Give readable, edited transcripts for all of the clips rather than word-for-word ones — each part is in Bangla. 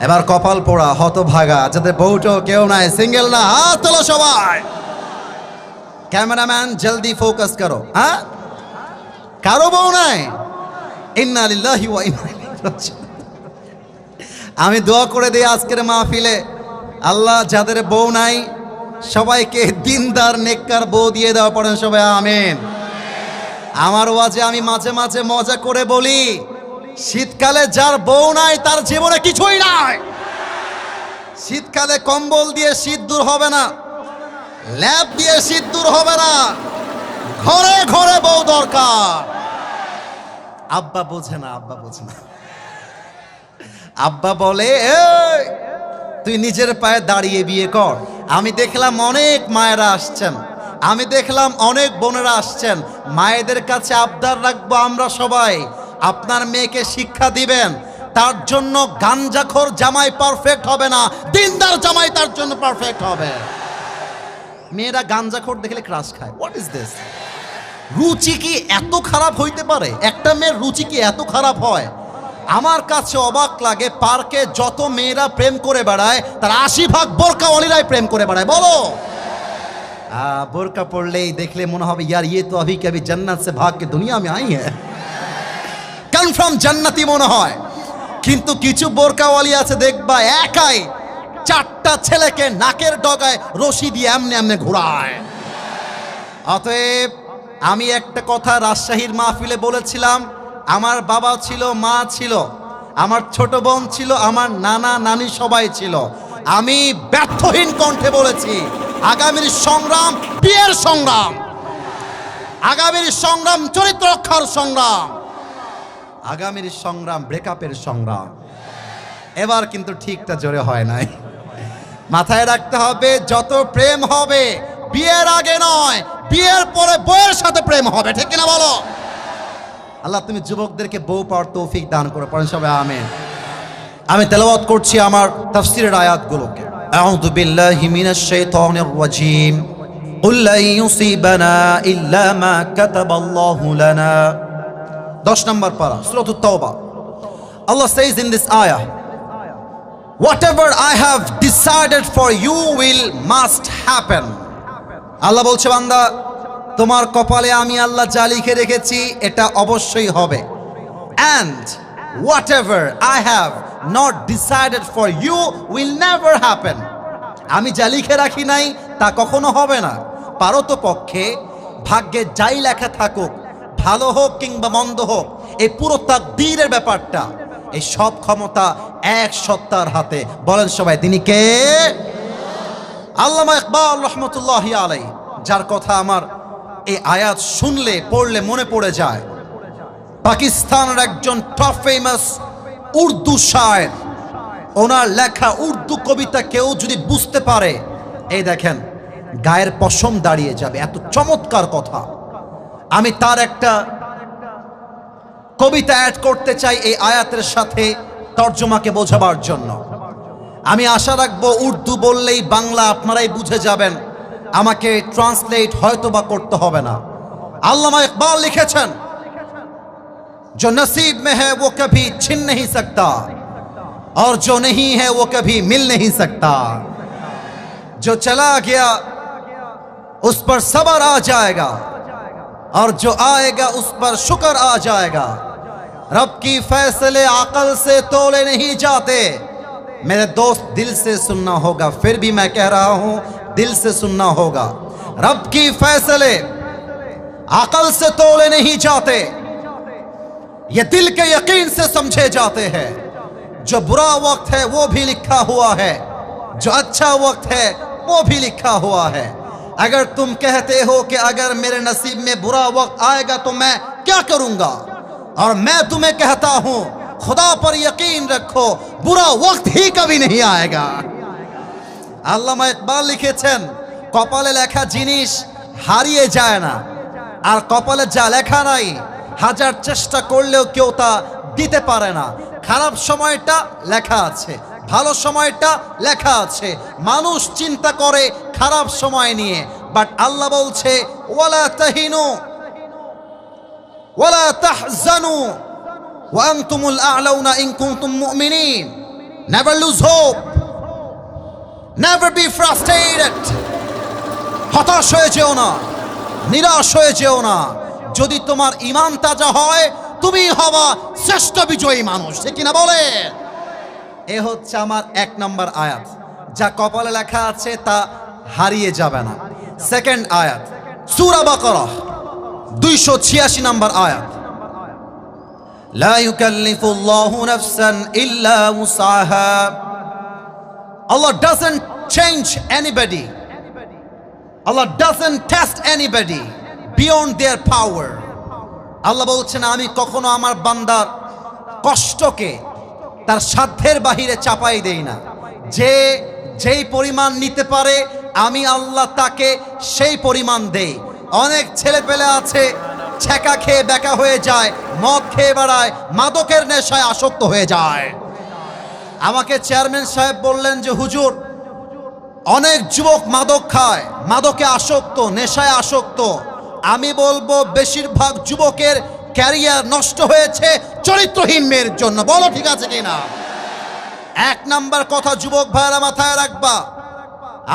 এবার কপাল পোড়া হতভাগা যাদের বউটো কেউ নাই, সিঙ্গেল না, হাত তোলো সবাই। ক্যামেরাম্যান জলদি ফোকাস করো। হ্যাঁ, কারো বউ নাই? ইন্না লিল্লাহি ওয়া ইন্না ইলাইহি রাজিউন। আমি দোয়া করে দিই আজকের মাহফিলে, আল্লাহ যাদের বউ নাই সবাইকে দিনদার নেককার বউ দিয়ে দেওয়া, পড়েন সবাই আমিন। আমার ওয়াজে আমি মাঝে মাঝে মজা করে বলি, শীতকালে যার বউ নাই তার জীবনে কিছুই নাই। শীতকালে কম্বল দিয়ে শীত দূর হবে না, ল্যাপ দিয়ে শীত দূর হবে না, ঘরে ঘরে বউ দরকার। আব্বা বোঝে না, আব্বা বোঝে না। আব্বা বলে, এই তুই নিজের পায়ে দাঁড়িয়ে বিয়ে কর। আমি দেখলাম অনেক মায়েরা আসছেন, আমি দেখলাম অনেক বোনেরা আসছেন। মায়েদের কাছে আবদার রাখবো আমরা সবাই, আপনার মেয়েকে শিক্ষা দিবেন। তার জন্য গাঞ্জাখোর জামাই পারফেক্ট হবে না, দিনদার জামাই তার জন্য পারফেক্ট হবে। মেয়েরা গাঞ্জাখোর দেখলে ক্রাশ খায়। What is this? রুচি কি এত খারাপ হইতে পারে? একটা মেয়ের রুচি কি এত খারাপ হয়? আমার কাছে অবাক লাগে, পার্কে যত মেয়েরা প্রেম করে বেড়ায় তার 80% বোরকাওয়ালিরাই প্রেম করে বেড়ায়। বলো, বোরকা পড়লেই দেখলে মনে হবে ইয়ার ये तो अभी कभी जन्नत से भाग के दुनिया में आई है, কনফার্ম জান্নাতি মনে হয়। কিন্তু কিছু বোরকাওয়ালি আছে দেখবা একাই 4টা ছেলেকে নাকের ডগায় রশি দিয়ে এমনি এমনি ঘোরায়। অতএব আমি একটা কথা রাজশাহীর মাহফিলে বলেছিলাম, আমার বাবা ছিল, মা ছিল, আমার ছোট বোন ছিল, আমার নানা নানি সবাই ছিল। আমি ব্যর্থহীন কণ্ঠে বলেছি, আগামীর সংগ্রাম বিয়ের সংগ্রাম, আগামীর সংগ্রাম চরিত্র রক্ষার সংগ্রাম, আগামীর সংগ্রাম ব্রেকআপের সংগ্রাম। এবার কিন্তু ঠিকটা জোরে হয় নাই। মাথায় রাখতে হবে, যত প্রেম হবে বিয়ের আগে নয়, বিয়ের পরে বউয়ের সাথে প্রেম হবে। ঠিক কিনা বলো? আল্লাহ তুমি যুবকদেরকে বউ পাওয়ার তৌফিক দান করো, পড়েন সবাই আমিন। আমি তেলাওয়াত করছি আমার তাফসীরের আয়াতগুলোকে। আউযু বিল্লাহি মিনাশ শাইতানির রাজীম। কুল লা ইউসিবানা ইল্লা মা কাতাবাল্লাহু লানা। 10 নম্বর পারা, সূরাতুত তাওবা। Allah says in this ayah, whatever I have decided for you will must happen. আল্লাহ বলছে, বান্দা তোমার কপালে আমি আল্লাহ যা লিখে রেখেছি এটা অবশ্যই হবে। And whatever I have not decided for you will never happen. আমি যা লিখে রাখি নাই তা কখনো হবে না। পারতপক্ষে ভাগ্যে যাই লেখা থাকুক, ভালো হোক কিংবা মন্দ হোক, এই পুরো তাকদীরের ব্যাপারটা, এই সব ক্ষমতা এক সত্তার হাতে। বলেন সবাই, তিনি কে? আল্লামা ইকবাল রহমতুল্লাহি আলাইহি, যার কথা আমার এই আয়াত শুনলে পড়লে মনে পড়ে যায়। পাকিস্তানের একজন টপ ফেমাস উর্দু শায়ের, ওনার লেখা উর্দু কবিতা কেউ যদি বুঝতে পারে, এই দেখেন গায়ের পশম দাঁড়িয়ে যাবে, এত চমৎকার কথা। আমি তার একটা কবিতা অ্যাড করতে চাই এই আয়াতের সাথে তর্জমাকে বোঝাবার জন্য। আমি আশা রাখবো উর্দু বললেই বাংলা আপনারাই বুঝে যাবেন, আমাকে ট্রান্সলেট হয়তোবা করতে হবে না। আল্লামা ইকবাল লিখেছেন, जो नसीब में है वो कभी छिन नहीं सकता और जो नहीं है वो कभी मिल नहीं सकता। जो चला गया उस पर सब्र आ जाएगा और जो आएगा उस पर शुक्र आ जाएगा। रब की फैसले अकल से तोले नहीं जाते। मेरे दोस्त, दिल से सुनना होगा, फिर भी मैं कह रहा हूं दिल से सुनना होगा। रब की फैसले अकल से तोले नहीं जाते, ये दिल के यकीन से समझे जाते हैं। जो बुरा वक्त है वो भी लिखा हुआ है, जो अच्छा वक्त है वो भी लिखा हुआ है। अगर तुम कहते हो कि अगर मेरे नसीब में बुरा वक्त आएगा तो मैं क्या करूंगा, और मैं तुम्हें कहता हूं खुदा पर यकीन रखो, बुरा वक्त ही कभी नहीं आएगा। আল্লামা ইকবাল লিখেছেন, কপালে লেখা জিনিস হারিয়ে যায় না, আর কপালে যা লেখা নাই হাজার চেষ্টা করলেও কেউ তা দিতে পারে না। খারাপ সময়টা লেখা আছে, ভালো সময়টা লেখা আছে। মানুষ চিন্তা করে খারাপ সময় নিয়ে, বাট আল্লাহ বলছে ওয়ালা তাহিনু ওয়ালা তাহজানু ওয়া আনতুমুল আ'লাউনা ইন কুনতুম মুমিনিন। Never lose hope. Never be frustrated. হতাশ হয়ে যেও না, নিরাশ হয়ে যেও না। যদি তোমার ঈমান তাজা হয়, তুমি হবা শ্রেষ্ঠ বিজয়ী মানুষ, ঠিক কিনা বলে? এ হচ্ছে আমার 1 নম্বর আয়াত, যা কপালে লেখা আছে তা হারিয়ে যাবে না। সেকেন্ড আয়াত, সূরা বাকারাহ 286 নম্বর আয়াত, লা ইউকাল্লিফুল্লাহু নাফসান ইল্লা উসআহা। Allah doesn't change anybody. Allah doesn't test anybody beyond their power. আল্লাহ বলছেন, আমি কখনো আমার বান্দার কষ্টকে তার সাধ্যের বাহিরে চাপাই দেই না। যে যেই পরিমাণ নিতে পারে আমি আল্লাহ তাকে সেই পরিমাণ দেই। অনেক ছেলে পেলে আছে ছেঁকা খেয়ে বেকা হয়ে যায়, মদ খেয়ে বেড়ায়, মাদকের নেশায় আসক্ত হয়ে যায়। আমাকে চেয়ারম্যান সাহেব বললেন যে হুজুর, অনেক যুবক মাদক খায়, মাদকে আসক্ত, নেশায় আসক্ত। আমি বলবো বেশিরভাগ যুবকের ক্যারিয়ার নষ্ট হয়েছে চরিত্রহীন মেয়ের জন্য। বলো ঠিক আছে কিনা? 1 নাম্বার কথা যুবক ভাইরা মাথায় রাখবা।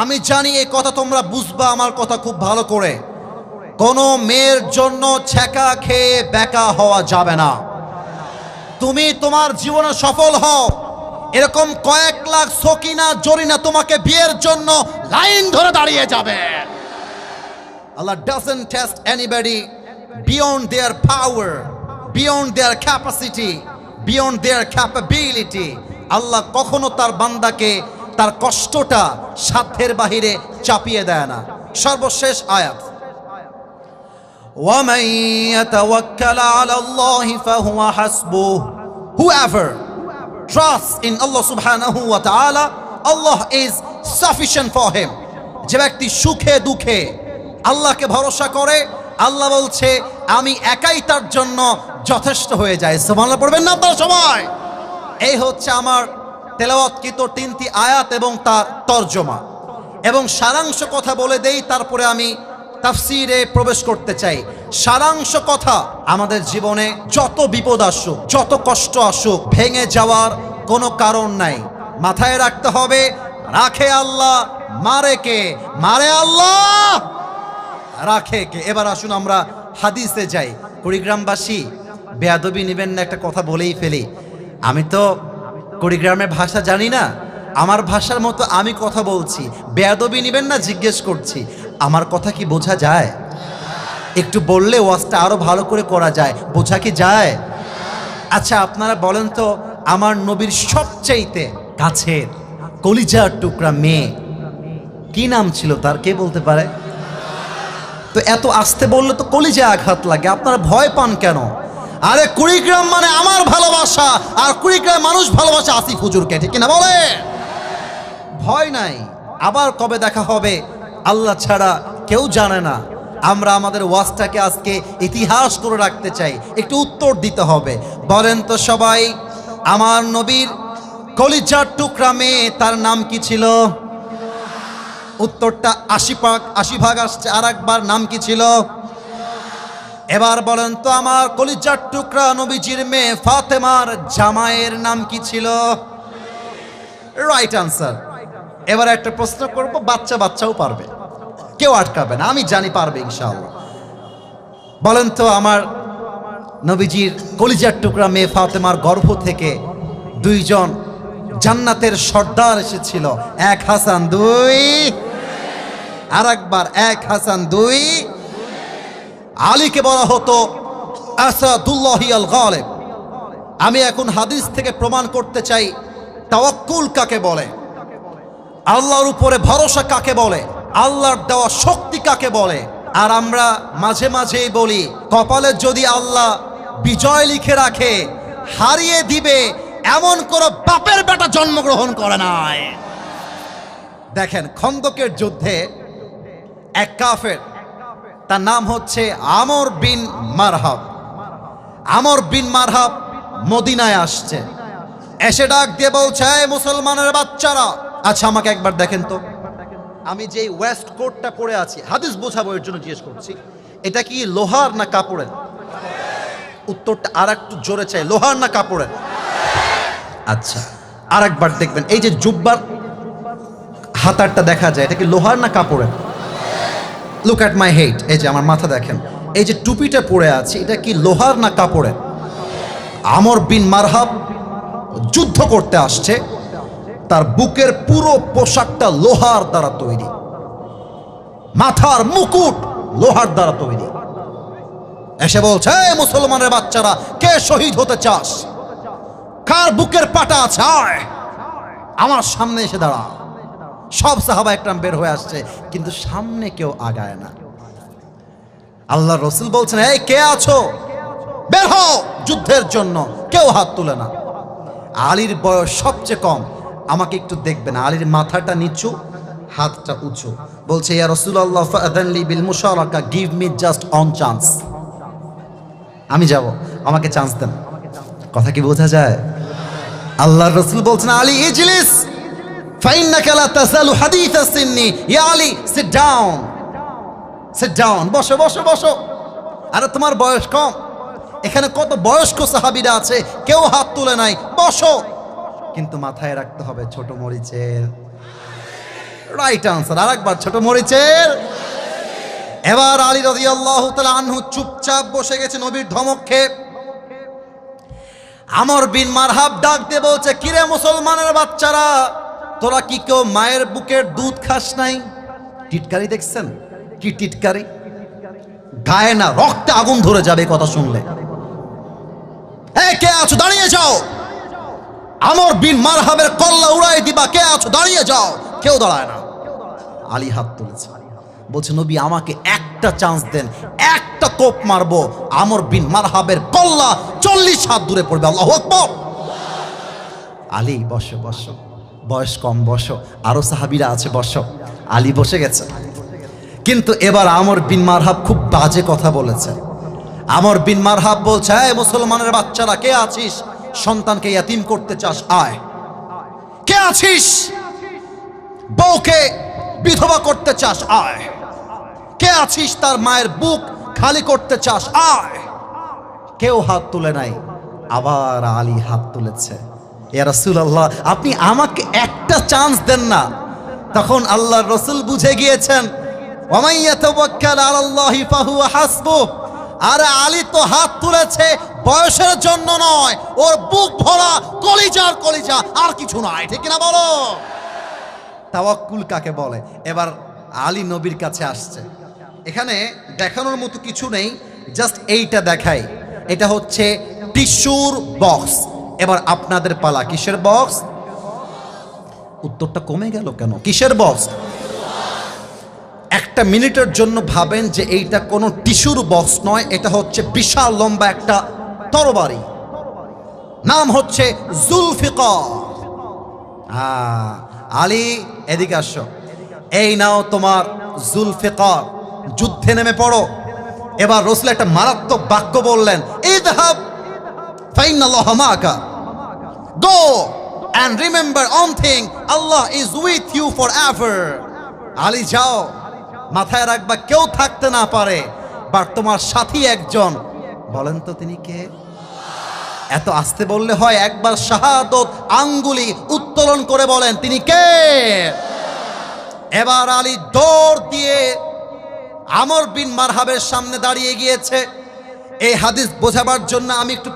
আমি জানি এই কথা তোমরা বুঝবা আমার কথা খুব ভালো করে। কোনো মেয়ের জন্য ছেঁকা খেয়ে বেকা হওয়া যাবে না। তুমি তোমার জীবনে সফল হও, এরকম কয়েক লাখ সকিনা জরিনা তোমাকে বিয়ের জন্য লাইন ধরে দাঁড়িয়ে যাবে। Allah doesn't test anybody beyond their power, beyond their capacity, beyond their capability. আল্লাহ কখনো তার বান্দাকে তার কষ্টটা সাধ্যের বাহিরে চাপিয়ে দেয় না। সর্বশেষ আয়াত, وَمَن يَتَوَكَّلَ عَلَى اللَّهِ فَهُوَ حَسْبُهُ. Whoever trusts in Allah subhanahu wa ta'ala, Allah is sufficient for him. যে ব্যক্তি সুখে দুঃখে আল্লাহকে ভরসা করে, আল্লাহ বলছে আমি একাই তার জন্য যথেষ্ট হয়ে যাই। সুবহানাল্লাহ পড়বেন না আপনারা সবাই? এই হচ্ছে আমার তেলাওয়াতকৃত 3টি আয়াত এবং তার তরজমা এবং সারাংশ কথা বলে দেই, তারপরে আমি তাফসীরে প্রবেশ করতে চাই। সারাংশ কথা, আমাদের জীবনে যত বিপদ আসুক, যত কষ্ট আসুক, ভেঙে যাওয়ার কোনো কারণ নাই। মাথায় রাখতে হবে, রাখে আল্লাহ, মারে কে? মারে আল্লাহ, রাখে কে? এবার আসুন আমরা হাদিসে যাই। কুড়িগ্রামবাসী বেয়াদবি নেবেন না, একটা কথা বলেই ফেলি। আমি তো কুড়িগ্রামের ভাষা জানি না, আমার ভাষার মতো আমি কথা বলছি। বেয়াদবি নেবেন না, জিজ্ঞেস করছি আমার কথা কি বোঝা যায়? একটু বললে ওয়াজটা আরো ভালো করে করা যায়। বোঝা কি যায়? আচ্ছা আপনারা বলেন তো, আমার নবীর সবচাইতে কাছের কলিজার টুকরা মেয়ে কি নাম ছিল তার? কে বলতে পারে? তো এত আস্তে বললে তো কলিজায় আঘাত লাগে, আপনারা ভয় পান কেন? আরে কুড়িগ্রাম মানে আমার ভালোবাসা, আর কুড়িগ্রাম মানুষ ভালোবাসা আসিফ হুজুরকে, ঠিক কিনা বলে? ভয় নাই। আবার কবে দেখা হবে আল্লাহ ছাড়া কেউ জানে না। আমরা আমাদের ওয়াজটাকে আজকে ইতিহাস করে রাখতে চাই, একটু উত্তর দিতে হবে। বলেন তো সবাই, আমার নবীর কলিজার টুকরা মেয়ে তার নাম কি ছিল? উত্তরটা 80 ভাগ আসছে। আর একবার, নাম কি ছিল? এবার বলেন তো, আমার কলিজার টুকরা নবীজির মেয়ে ফাতেমার জামাইয়ের নাম কি ছিল? Right answer. এবার একটা প্রশ্ন করব, বাচ্চাও পারবে, কেউ আটকাবে না, আমি জানি পারবে ইনশাআল্লাহ। বলেন তো, আমার নবীজির কলিজার টুকরা মেয়ে ফাতেমার গর্ভ থেকে 2 জন জান্নাতের সর্দার এসেছিল। 1 হাসান 2, আর একবার 1 হাসান 2। আলীকে বলা হতো আসাদুল্লাহি আল গালিব। আমি এখন হাদিস থেকে প্রমাণ করতে চাই তাওয়াক্কুল কাকে বলে, আল্লাহর উপরে ভরসা কাকে বলে, আল্লাহর দেওয়া শক্তি কাকে বলে। আর আমরা মাঝে মাঝেই বলি, কপালে যদি আল্লাহ বিজয় লিখে রাখে, হারিয়ে দিবে এমন কোনো বাপের বেটা জন্মগ্রহণ করে নাই। দেখেন, খন্দকের যুদ্ধে এক কাফের, তার নাম হচ্ছে আমর বিন মারহাব। আমর বিন মারহাব মদিনায় আসছে, এসে ডাক দিয়ে বলছে, মুসলমানের বাচ্চারা, আচ্ছা আমাকে একবার দেখেন তো, আমি যে ওয়েস্ট কোটটা পরে আছি, হাদিস বোঝাবো এর জন্য জিজ্ঞেস করছি, এটা কি লোহার না কাপড়ের? উত্তরটা আর একটু জোরে চাই, লোহার না কাপড়ের? আচ্ছা, আরেকবার দেখবেন, এই যে জুব্বার হাতারটা দেখা যায়, এটা কি লোহার না কাপড়ের? লুক অ্যাট মাই হেড, এই যে আমার মাথা দেখেন, এই যে টুপিটা পরে আছে, এটা কি লোহার না কাপড়ের? আমর বিন মারহাব যুদ্ধ করতে আসছে, তার বুকের পুরো পোশাকটা লোহার দ্বারা তৈরি, মাথার মুকুট লোহার দ্বারা তৈরি। এসে বলছে, মুসলমানের বাচ্চারা, কে শহীদ হতে চাস? কার বুকের পাটা আছে, আয় আমার সামনে এসে দাঁড়া। সব সাহাবা একরাম বের হয়ে আসছে, কিন্তু সামনে কেউ আগায় না। আল্লাহ রসুল বলছেন, এই কে আছো, বের হও যুদ্ধের জন্য। কেউ হাত তুলে না। আলীর বয়স সবচেয়ে কম, আমাকে একটু দেখবেন, আলীর মাথাটা নিচু, হাতটা উঁচু। বলছে, ইয়া রাসূলুল্লাহ ফাআযানলি বিল মুশারাকা, give me just one chance, আমি যাব, আমাকে চান্স দেন। কথা কি বোঝা যায়? আল্লাহর রাসূল বলছেন, আলী ইজলিস ফাইন্নাকা লা তাসালু হাদিথা সিন্নি, ইয়া Ali sit down, sit down, বসো বসো বসো। আরে তোমার বয়স কম, এখানে কত বয়স্ক সাহাবীরা আছে, কেউ হাত তুলে নাই, বসো। কিন্তু মাথায় রাখতে হবে ছোট মরিচের রাইট আনসার। আরেকবার, ছোট মরিচের। এবার আলী রাদিয়াল্লাহু তাআলা আনহু চুপচাপ বসে গেছে নবীর ধমক খেয়ে। আমর বিন মারহাব ডাক দিয়ে বলছে, কিরে মুসলমানের বাচ্চারা, তোরা কি কেউ মায়ের বুকের দুধ খাস নাই? টিটকারি দেখছেন? কি টিটকারি, গায়ে না রক্তে আগুন ধরে যাবে কথা শুনলে। কে আছো, দাঁড়িয়ে যাও। আমর বিন মারহাবের কল্লা উড়াই দিবা, কে আছো, দাঁড়িয়ে যাও। কেউ দাঁড়ায় না। আলী হাত তুলেছে, বলছে, নবী আমাকে একটা চান্স দেন, একটা তোপ মারবো, আমর বিন মারহাবের কল্লা 40 হাত দূরে পড়বে। আল্লাহু আকবার। আলী বসো বসো, বয়স কম, বসো, আরো সাহাবীরা আছে, বসো। আলী বসে গেছে, কিন্তু এবার আমর বিন মারহাব খুব বাজে কথা বলেছে। আমর বিন মারহাব বলছে, এই মুসলমানের বাচ্চারা, কে আছিস সন্তানকে ইয়াতিম করতে চাস, আয়। কে আছিস বউকে বিধবা করতে চাস, আয়। কে আছিস তার মায়ের বুক খালি করতে চাস, আয়। কেউ হাত তুলে নাই। আবার আলী হাত তুলেছে, ইয়া রাসূলুল্লাহ আপনি আমাকে একটা চান্স দেন না। তখন আল্লাহর রাসূল বুঝে গিয়েছেন, ওয়া মান ইয়াতাওয়াক্কাল আলাল্লাহি ফাহুয়া হাসবুহ। আরে আলী তো হাত তুলেছে বয়সের জন্য নয়, ওর বুক ভরা কলিজার কলিজা, আর কিছু নয়, ঠিক না বলো? তাওয়াক্কুল কাকে বলে? এবার আলী নবীর কাছে আসছে। এখানে দেখানোর মতো কিছু নেই, জাস্ট এইটা দেখাই। এটা হচ্ছে টিস্যুর বক্স। এবার আপনাদের পালা। কিসের বক্স? উত্তরটা কমে গেল কেন? কিসের বক্স? একটা মিনিটের জন্য ভাবেন যে এইটা কোনো টিস্যুর বক্স নয়, এটা হচ্ছে বিশাল লম্বা একটা তরবারি, নাম হচ্ছে জুলফিকার। আলী এদিকে আসো, এই নাও তোমার জুলফিকার, যুদ্ধে নেমে পড়ো। এবার রাসূল একটা মারাত্মক বাক্য বললেন, ইযহাব ফাইন্নাল্লাহা মাআকা, গো and remember one thing, Allah is with you forever. Ali যাও, মাথায় রাখবা কেউ থাকতে না পারে, বাট তোমার সাথী একজন। বলেন তো তিনি কে? এত আস্তে বললে হয়? একবার শাহাদত আঙ্গুলি উত্তোলন করে বলেন তিনি কে? এবার আলী দৌড় দিয়ে আমর বিন মারহাবের সামনে দাঁড়িয়ে গিয়েছে। এই হাদিস বোঝাবার জন্য আমি একটু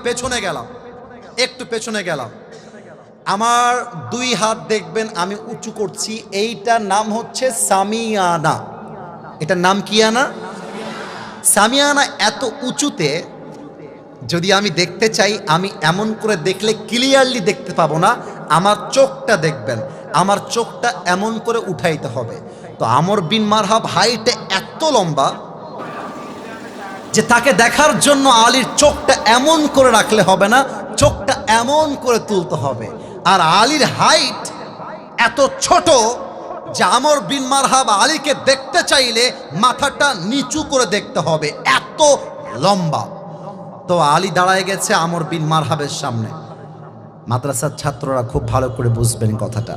পেছনে গেলাম। আমার 2 হাত দেখবেন আমি উঁচু করছি, এইটার নাম হচ্ছে সামিয়ানা। এটার নাম কি আনা? সামিয়ানা। এত উঁচুতে যদি আমি দেখতে চাই, আমি এমন করে দেখলে ক্লিয়ারলি দেখতে পাবো না, আমার চোখটা দেখবেন, আমার চোখটা এমন করে উঠাইতে হবে। তো আমর বিন মারহাব হাইটে এত লম্বা যে তাকে দেখার জন্য আলীর চোখটা এমন করে রাখলে হবে না, চোখটা এমন করে তুলতে হবে। আর আলীর হাইট এত ছোট যে আমর বিন মারহাব আলীকে দেখতে চাইলে মাথাটা নিচু করে দেখতে হবে, এত লম্বা। তো আলী দাঁড়ায় গেছে আমর বিন মারহাবের সামনে। মাদ্রাসার ছাত্ররা খুব ভালো করে বুঝবেন কথাটা।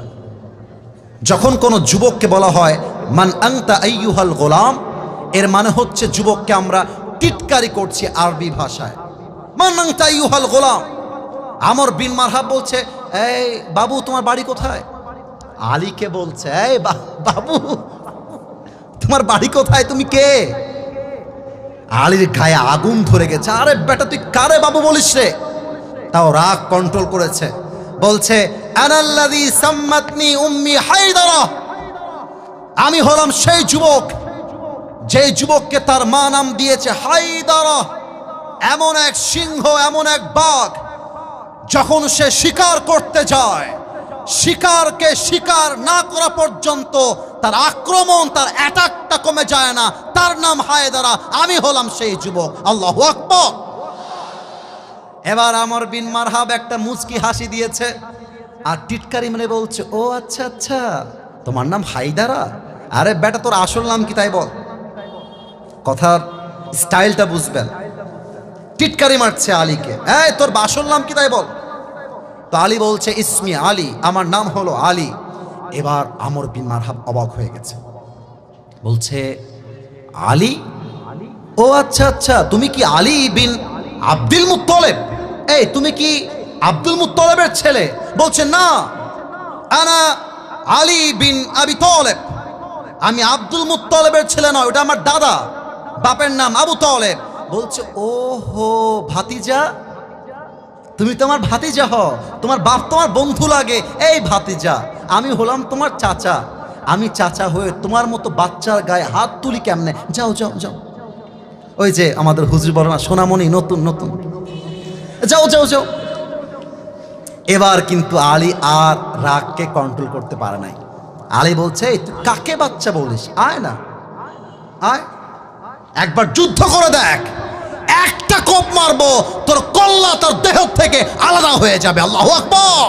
যখন কোনো যুবককে বলা হয় মান আনতা আইয়ুহাল গোলাম, এর মানে হচ্ছে যুবককে আমরা টিটকারি করছি আরবি ভাষায়। মান আনতা আইয়ুহাল গোলাম। আমর বিন মারহাব বলছে, এই বাবু তোমার বাড়ি কোথায়? আলীকে বলছে, এই বাবু তোমার বাড়ি কোথায়, তুমি কে? আলীর গায়ে আগুন ধরে গেছে। আরে বেটা তুই কারে বাবু বলিস রে? তাও রাগ কন্ট্রোল করেছে, বলছে আনাল্লাযী সাম্মাতনি উম্মি হায়দারা, আমি হলাম সেই যুবক যে যুবককে তার মা নাম দিয়েছে হায়দারা। এমন এক সিংহ, এমন এক বাঘ, যখন সে শিকার করতে যায়, শিকারকে শিকার না করা পর্যন্ত তার আক্রমণ, তার অ্যাটাকটা কমে যায় না। তার নাম হায়দারা, আমি হলাম সেই যুবক। আল্লাহু আকবার। এবার আমর বিন মারহাব একটা মুচকি হাসি দিয়েছে আর টিটকারি মানে বলছে, ও আচ্ছা আচ্ছা তোমার নাম হায়দারা, আরে বেটা তোর আসল নাম কি তাই বল। কথার স্টাইলটা বুঝবেন। টিটকারি মারছে আলীকে, এই তোর আসল নাম কি তাই বল। তো আলী বলছে ইসমি আলী, আমার নাম হলো আলী। এবার আমর বিন মারহাব অবাক হয়ে গেছে, বলছে আলী? ও আচ্ছা আচ্ছা, তুমি কি আলী বিন আব্দুল মুত্তালিব? এই তুমি কি আব্দুল মুত্তালিবের ছেলে? বলছে না, আনা আলী বিন আবি তালেব, আমি আব্দুল মুত্তালিবের ছেলে নয়, ওটা আমার দাদা, বাপের নাম আবু তালেব। বলছে ওহো ভাতিজা, তুমি তোমার ভাতিজা হও, তোমার বাপ তোমার বন্ধু লাগে। এই ভাতিজা, আমি হলাম তোমার চাচা, আমি চাচা হয়ে তোমার মতো বাচ্চার গায়ে হাত তুলি কেমনে? যাও যাও যাও, ওই যে আমাদের হুজুর বলে না সোনামণি নতুন নতুন, যাও যাও যাও। এবার কিন্তু আলী আর রাগকে কন্ট্রোল করতে পারে নাই। আলী বলছে, তুই কাকে বাচ্চা বলিস? আয় না আয়, একবার যুদ্ধ করে দেখ, একটা কোপ মারবো তোর কল্লা তোর দেহ থেকে আলাদা হয়ে যাবে। আল্লাহু আকবার।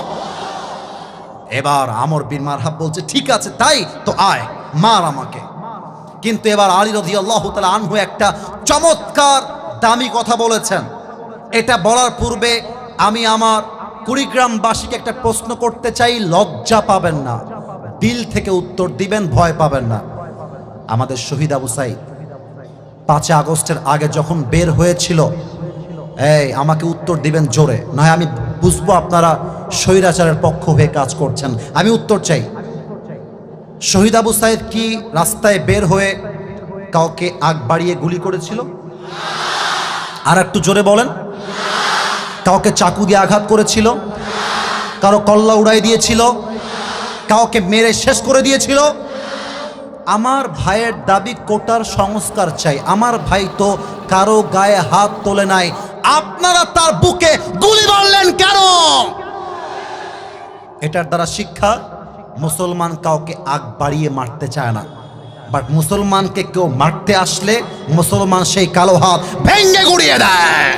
এবার আমর বিন মারহাব বলছে, ঠিক আছে তাই তো, আয় মার আমাকে। কিন্তু এবার আলী রাদিয়াল্লাহু তাআলা আনহু একটা চমৎকার দামি কথা বলেছেন। এটা বলার পূর্বে আমি আমার কুড়িগ্রামবাসীকে একটা প্রশ্ন করতে চাই, লজ্জা পাবেন না, দিল থেকে উত্তর দিবেন, ভয় পাবেন না। আমাদের শহীদ আবু সাঈদ 5 আগস্টের আগে যখন বের হয়েছিল, এই আমাকে উত্তর দিবেন জোরে, নয় আমি বুঝবো আপনারা স্বৈরাচারের পক্ষ হয়ে কাজ করছেন। আমি উত্তর চাই। শহীদ আবু সাঈদ কি রাস্তায় বের হয়ে কাউকে আগ বাড়িয়ে গুলি করেছিল? আর একটু জোরে বলেন। কাউকে চাকু দিয়ে আঘাত করেছিল? কারো কল্লা উড়াই দিয়েছিল? কাউকে মেরে শেষ করে দিয়েছিল? আমার ভাইয়ের দাবি কোটার সংস্কার চাই। আমার ভাই তো কারো গায়ে হাত তোলে নাই, আপনারা তার বুকে গুলি মারলেন কেন? এটার দ্বারা শিক্ষা, মুসলমান কাউকে আগ বাড়িয়ে মারতে চায় না, বাট মুসলমানকে কেউ মারতে আসলে মুসলমান সেই কালো হাত ভেঙে গুড়িয়ে দেয়।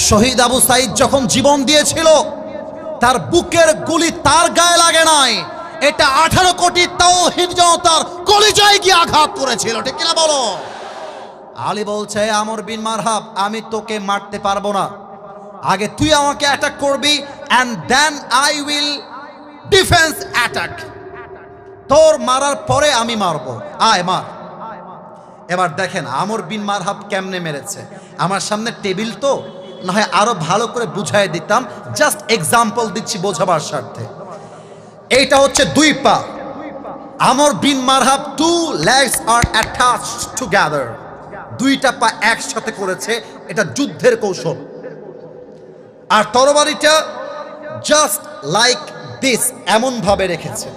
শহীদ আবু সাঈদ যখন জীবন দিয়েছিল, তার বুকের গুলি তার গায়ে লাগে নাই, এটা 18 কোটি তাওহীদ জনতার কলিজায় গিয়ে আঘাত করেছিল। ঠিক কিনা বলো? আলী বলছে, আমর বিন মারহাব, আমি তোকে মারতে পারবো না, আগে তুই আমাকে অ্যাটাক করবি, and then I will defence attack. তোর মারার পরে আমি মারবো, আয় মার। এবার দেখেন আমর বিন মারহাব কেমনে মেরেছে। আমার সামনে টেবিল তো, না হয় আরো ভালো করে বুঝাই দিতাম, জাস্ট এক্সাম্পল দিচ্ছি বোঝাবার স্বার্থে। এইটা হচ্ছে 2 পা। আমর bin মারহাব 2 legs are attached together, 2টা পা একসাথে করেছে, এটা যুদ্ধের কৌশল। আর তরবারিটা জাস্ট লাইক দিস, এমন ভাবে রেখেছে,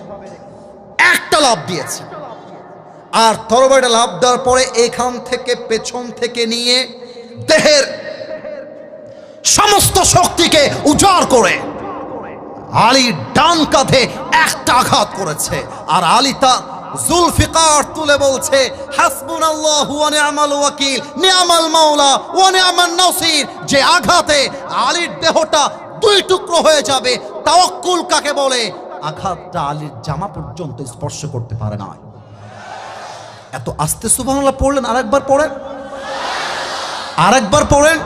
একটা লাফ দিয়েছে। আর তরবারিটা লাফ দেওয়ার পরে এখান থেকে পেছন থেকে নিয়ে দেহের সমস্ত শক্তিকে উজাড় করে আলীর ডান কাঁধে একটা আঘাত করেছে। আর আলী তা জুলফিকার তুলে বলছে, হাসবুনাল্লাহু ওয়া নি'মাল ওয়াকিল, নি'মাল মাওলা ওয়া নি'মান নাসির। যে আঘাতে আলীর দেহটা 2 টুকরো হয়ে যাবে, তাওয়াক্কুল কাকে বলে? আঘাতটা আলীর জামা পর্যন্ত স্পর্শ করতে পারে না। এত আস্তে সুবহানাল্লাহ পড়লেন, আরেকবার পড়েন, আরেকবার পড়েন।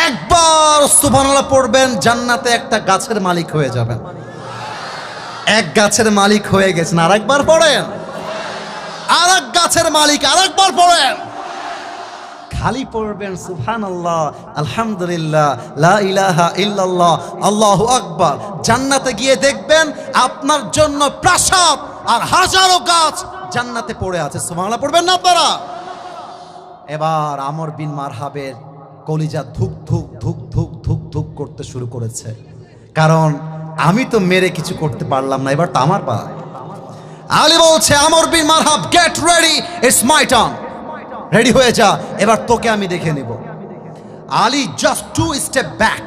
একবার সুবহানাল্লাহ পড়বেন, জান্নাতে একটা গাছের মালিক হয়ে যাবেন। এক গাছের মালিক হয়ে গেছেন, আরেকবার পড়েন, আরেক গাছের মালিক, আরেকবার পড়েন। খালি পড়বেন সুবহানাল্লাহ, আলহামদুলিল্লাহ, লা ইলাহা ইল্লাল্লাহ, আল্লাহু আকবার। জান্নাতে গিয়ে দেখবেন আপনার জন্য প্রাসাদ আর হাজারো গাছ জান্নাতে পড়ে আছে। সুবহানাল্লাহ পড়বেন না আপনারা? এবার আমর বিন মারহাবের কলিজা ধুক ধুক ধুক ধুক ধুক ধুক করতে শুরু করেছে, কারণ আমি তো মেরে কিছু করতে পারলাম না, এবার তো আমার পালা। আলী বলছে Amr bin Marhab get ready, it's my turn, ready হয়ে যা, এবার তোকে আমি দেখে নিব। আলী জাস্ট 2 স্টেপ ব্যাক,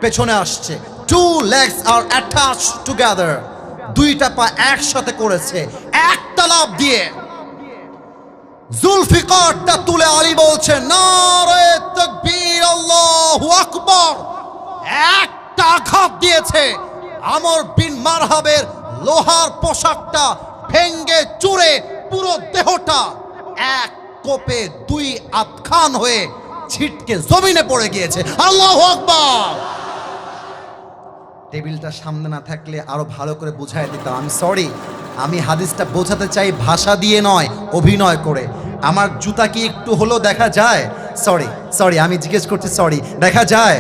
পেছনে আসছে, 2 legs আর অ্যাটাচ টুগেদার, দুইটা পা একসাথে করেছে, একটা লাফ দিয়ে জুলফিকারটা তুলে আলী বলছে নারে তাকবীর, আল্লাহু আকবার। একটা আঘাত দিয়েছে, আমর বিন মারহাবের লোহার পোশাকটা ভেঙ্গে চুরে পুরো দেহটা এক কোপে 2 আধখান হয়ে ছিটকে জমিনে পড়ে গিয়েছে। আল্লাহু আকবার। টেবিলটা সামনে না থাকলে আরো ভালো করে বুঝাই দিতাম। আমি সরি, আমি হাদিসটা বোঝাতে চাই ভাষা দিয়ে নয়, অভিনয় করে। আমার জুতা কি একটু হলো দেখা যায়? সরি সরি, আমি জিজ্ঞেস করছি, সরি, দেখা যায়?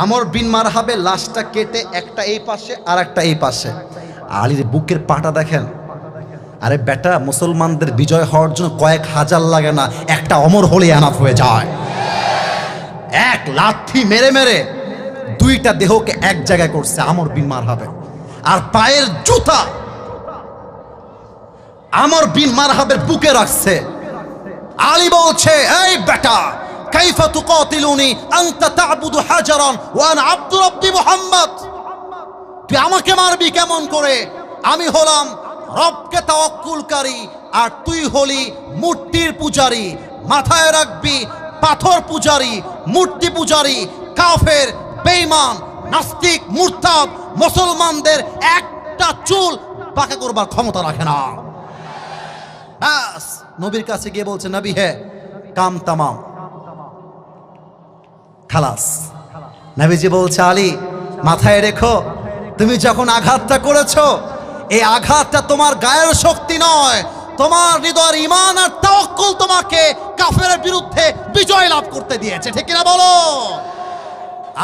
আমর বিন মারহাবের লাশটা কেটে একটা এই পাশে আর একটা এই পাশে, আলীর বুকের পাটা দেখেন। আরে বেটা, মুসলমানদের বিজয় হওয়ার জন্য কয়েক হাজার লাগে না, একটা অমর হলে এনাফ হয়ে যায়। এক লাথি মেরে মেরে 2টা দেহকে এক জায়গায় করছে আমর বিন মারহাবে। আর পায়ের জুতা আমর বিন মারহাবের বুকে রাখছে। আলী বলছে এই বেটা, কাইফা তুকাতিলুনি আনতা তা'বুদু হাজারান ওয়া আনা আব্দু রাব্বি মুহাম্মদ, তুই আমাকে মারবি কেমন করে? আমি হলাম রবকে তাওয়াক্কুলকারী আর তুই হলি মূর্তির পূজারী। মাথায় রাখবি, পাথর পূজারী, মূর্তি পূজারী, কাফের, বেঈমান, নাস্তিক, মুরতাদ মুসলমানদের একটা চুল বাঁকা করবার ক্ষমতা রাখে না। ব্যাস, নবীর কাছে গিয়ে বলছে নবী হে কাম তামাম, খালাস। নবীজি বলছে আলী মাথায় রেখো, তুমি যখন আঘাতটা করেছো, এই আঘাতটা তোমার গায়ের শক্তি নয়, তোমার হৃদয়ের ঈমান আর তাওয়াক্কুল তোমাকে কাফেরের বিরুদ্ধে বিজয় লাভ করতে দিয়েছে। ঠিক কিনা বলো?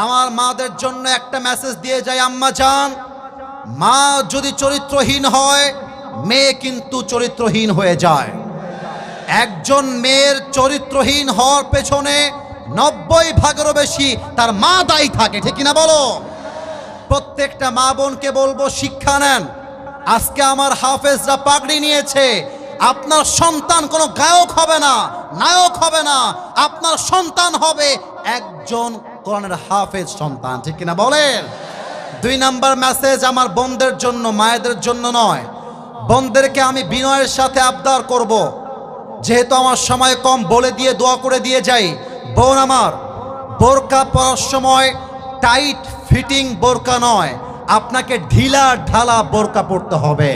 আমার মাদের জন্য একটা মেসেজ দিয়ে যায়, আম্মা জান, মা যদি চরিত্রহীন হয়, মেয়ে কিন্তু চরিত্রহীন হয়ে যায়। একজন মেয়ের চরিত্রহীন হওয়ার পেছনে 90% বেশি তার মা দায়ী থাকে। ঠিক কিনা বলো? প্রত্যেকটা মা বোনকে বলবো শিক্ষা নেন। আজকে আমার হাফেজরা পাগড়ি নিয়েছে, আপনার সন্তান কোনো গায়ক হবে না, নায়ক হবে না, আপনার সন্তান হবে একজন কোরআনের হাফেজ সন্তান। ঠিক কিনা বলেন? 2 নাম্বার মেসেজ আমার বোনদের জন্য, মায়েদের জন্য নয়। বোনদেরকে আমি বিনয়ের সাথে আবদার করব, যেহেতু আমার সময় কম, বলে দিয়ে দোয়া করে দিয়ে যাই। বোন আমার, বোরকা পরার সময় টাইট ফিটিং বোরকা নয়, আপনাকে ঢিলা ঢালা বোরকা পরতে হবে।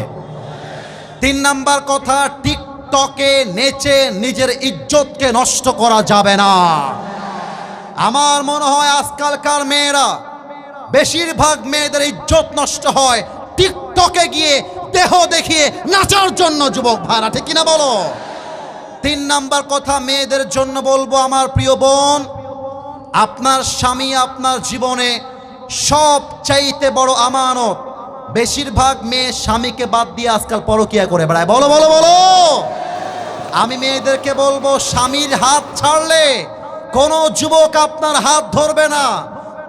3 নাম্বার কথা, টিকটকে নেচে নিজের ইজ্জতকে নষ্ট করা যাবে না। আমার মনে হয় আজকালকার মেয়েরা, বেশিরভাগ মেয়েদের ইজ্জত নষ্ট হয় টিকটকে গিয়ে দেহ দেখিয়ে নাচার জন্য। যুবক ভাইরা, ঠিক কিনা বলো? 3 নাম্বার কথা মেয়েদের জন্য বলবো, আমার প্রিয় বোন, আপনার স্বামী আপনার জীবনে সব চাইতে বড় আমানত। বেশিরভাগ মেয়ে স্বামীকে বাদ দিয়ে আজকাল পরকিয়া করে বেড়ায়। বলো বলো বলো। আমি মেয়েদেরকে বলবো, স্বামীর হাত ছাড়লে কোনো যুবক আপনার হাত ধরবে না।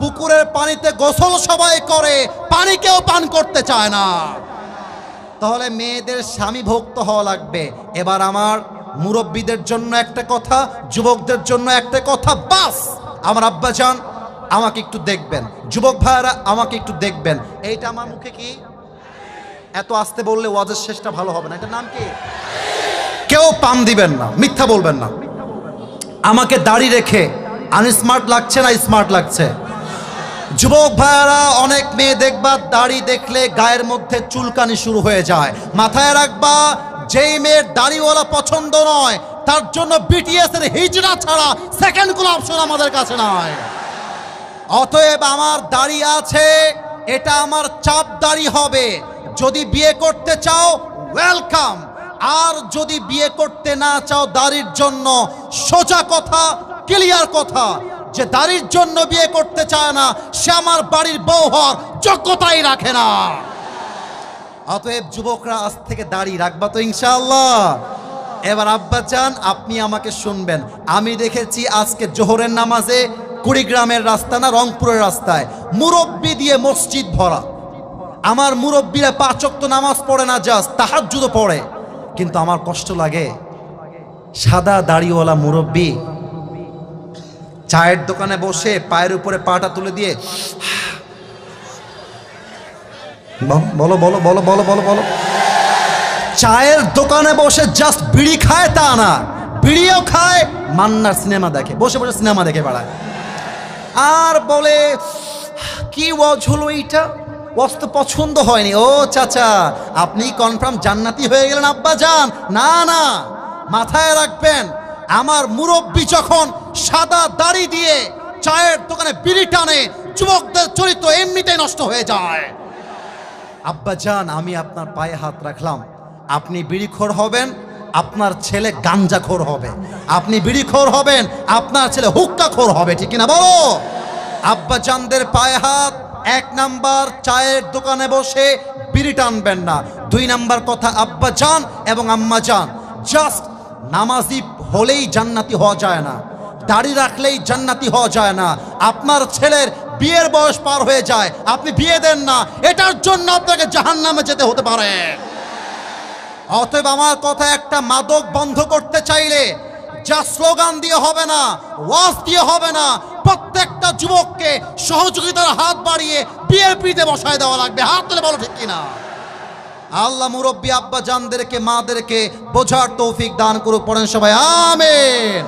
পুকুরের পানিতে গোসল সবাই করে, পানি কেউ পান করতে চায় না। তাহলে মেয়েদের স্বামী ভক্ত হওয়া লাগবে। এবার আমার মুরব্বীদের জন্য একটা কথা, যুবকদের জন্য একটা কথা, বাস। আমার আব্বাজান আমাকে একটু দেখবেন, যুবক ভাইরা আমাকে একটু দেখবেন। এইটা আমার মুখে কি? এত আস্তে বললে ওয়াজের শেষটা ভালো হবে না। এটার নাম কি? কেউ পাম দিবেন না, মিথ্যা বলবেন না। আমাকে দাড়ি রেখে আনস্মার্ট লাগছে না স্মার্ট লাগছে? যুবক ভাইরা, অনেক মেয়ে দেখবা দাড়ি দেখলে গায়ের মধ্যে চুলকানি শুরু হয়ে যায়। মাথায় রাখবা, যেই মেয়ের দাড়িওয়ালা পছন্দ নয়, তার জন্য বিটিএস এর হিজড়া ছাড়া সেকেন্ড কোনো অপশন আমাদের কাছে নয়। অতএব আমার দাড়ি আছে, এটা আমার চাপ দাড়ি হবে। যদি বিয়ে করতে চাও ওয়েলকাম, আর যদি বিয়ে করতে না চাও দাড়ির জন্য, সোজা কথা, ক্লিয়ার কথা, যে দাড়ির জন্য বিয়ে করতে চায় না সে আমার বাড়ির বউ হওয়ার যোগ্যতাই রাখে না। অতএব যুবকরা আজ থেকে দাড়ি রাখবা তো ইনশাআল্লাহ। এবার আব্বাজান আপনি আমাকে শুনবেন, আমি দেখেছি আজকে জোহরের নামাজে কুড়িগ্রামের রাস্তা না রংপুরের রাস্তায় মুরব্বি দিয়ে মসজিদ ভরা। আমার মুরব্বিরা 5 ওয়াক্ত নামাজ পড়ে না, জাস্ট তাহাজ্জুদও পড়ে, কিন্তু আমার কষ্ট লাগে সাদা দাড়িওয়ালা মুরব্বি চায়ের দোকানে বসে পায়ের উপরে পাটা তুলে দিয়ে বলো বলো বলো বলো বলো বলো, চায়ের দোকানে বসে জাস্ট বিড়ি খায় তা না, বিড়িও খায়, মান্নার সিনেমা দেখে, বসে বসে সিনেমা দেখে বেড়ায়, আর বলে কি ওয়াজ হলো এইটা, ওয়াজ তো পছন্দ হয়নি। ও চাচা আপনি কনফার্ম জান্নাতি হয়ে গেলেন আব্বা জান। না না, মাথায় রাখবেন আমার মুরব্বি যখন সাদা দাড়ি দিয়ে চায়ের দোকানে বিড়ি টানে, যুবকদের চরিত্র এমনিতেই নষ্ট হয়ে যায়। আব্বা জান আমি আপনার পায়ে হাত রাখলাম, আপনি বিড়িখোর হবেন, আপনার ছেলে গাঞ্জাখোর হবে, আপনি বিড়িখোর হবেন, আপনার ছেলে হুক্কাখোর হবে, ঠিক কিনা বলো? আব্বা জানদের পায়ে হাত। 1 নাম্বার, চায়ের দোকানে বসে বিড়ি টানবেন না। 2 নাম্বার কথা, আব্বা জান এবং আম্মা জান জাস্ট নামাজি হলেই জান্নাতি হওয়া যায় না, দাড়ি রাখলেই জান্নাতি হওয়া যায় না। আপনার ছেলের বিয়ের বয়স পার হয়ে যায়, আপনি বিয়ে দেন না, এটার জন্য আপনাকে জাহান্নামে যেতে হতে পারে। অতএব আমার কথা একটা, মাদক বন্ধ করতে চাইলে যা স্লোগান দিয়ে হবে না, ওয়াজ দিয়ে হবে না, প্রত্যেকটা যুবককে সহযোগিতার হাত বাড়িয়ে বিয়ের পিড়িতে বসায় দেওয়া লাগবে। হাত তুলে বলো ঠিক কিনা? আল্লাহ মুরব্বী আব্বা জানদেরকে, মাদেরকে বোঝার তৌফিক দান করুক, পড়েন সবাই আমিন।